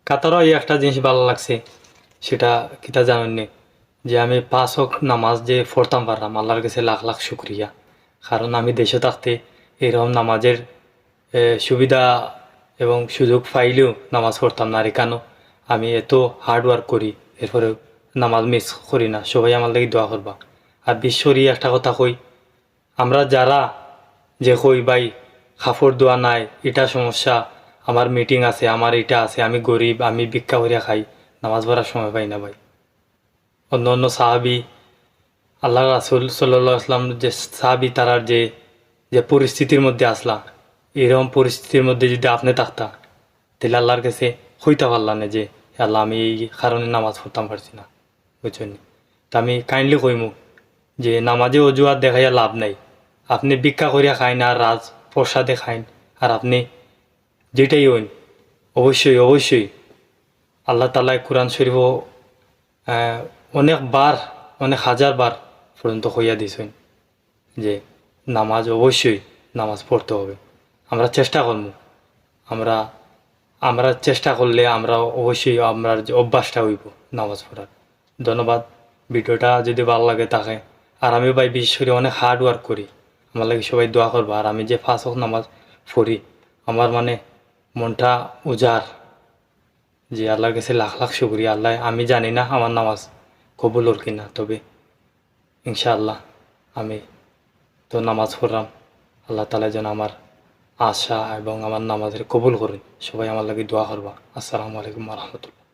কাতারও এই একটা জিনিস ভালো লাগছে, সেটা কিতা জানেননি, যে আমি 5 ওয়াক্ত নামাজ যে পড়তাম পারলাম, আল্লাহর কাছে লাখ লাখ শুক্রিয়া। কারণ আমি দেশে থাকতে এরকম নামাজের সুবিধা এবং সুযোগ পাইলেও নামাজ পড়তাম না। আর কেন আমি এত হার্ড ওয়ার্ক করি, এরপরে নামাজ মিস করি না। সবাই আমার লাগি দোয়া করবা। আর বিশ্বরই একটা কথা কই, আমরা যারা যে কই ভাই কাপড় দোয়া নাই, এটা সমস্যা, আমার মিটিং আছে, আমার এটা আছে, আমি গরিব, আমি ভিক্ষা করিয়া খাই, নামাজ পড়ার সময় পাই না ভাই। অন্য অন্য সাহাবি, আল্লাহ রাসুল সাল্লাহ আসলাম যে সাহাবি, তারার যে যে পরিস্থিতির মধ্যে আসলা, এরকম পরিস্থিতির মধ্যে যদি আপনি থাকতা, তাহলে আল্লাহর কাছে হইতে পারলাম না যে আল্লাহ আমি এই কারণে নামাজ পড়তাম পারছি না, বুঝছেন। তা আমি কাইন্ডলি কইমু যে নামাজে অজুহাত দেখাইয়া লাভ নাই। আপনি ভিক্ষা করিয়া খাইন আর রাজ প্রসাদে খাইন, আর আপনি যেটাই হইন, অবশ্যই অবশ্যই আল্লাহ তাআলা কোরআন শরীফ অনেকবার, অনেক হাজার বার পর্যন্ত হইয়া দিয়েছেন যে নামাজ অবশ্যই নামাজ পড়তে হবে। আমরা চেষ্টা করব, আমরা আমরা চেষ্টা করলে আমরা অবশ্যই আমরা যে অভ্যাসটা হইব নামাজ পড়ার। ধন্যবাদ। ভিডিওটা যদি ভালো লাগে থাকে, আর আমি ভাই বিশেষ করে অনেক হার্ড ওয়ার্ক করি, আমার লাগে সবাই দোয়া করবো। আর আমি যে 5 ওয়াক্ত নামাজ পড়ি, আমার মানে মনটা উজাড়, যে আল্লাহর কাছে লাখ লাখ শুকরিয়া। আল্লাহ, আমি জানি না আমার নামাজ কবুল হল কিনা, তবে ইনশাআল্লাহ আমি তো নামাজ পড়লাম। আল্লাহ তাআলা যেন আমার আশা এবং আমার নামাজের কবুল করেন। সবাই আমার লাগে দোয়া করবা। আসসালামু আলাইকুম ওয়া রাহমাতুল্লাহ।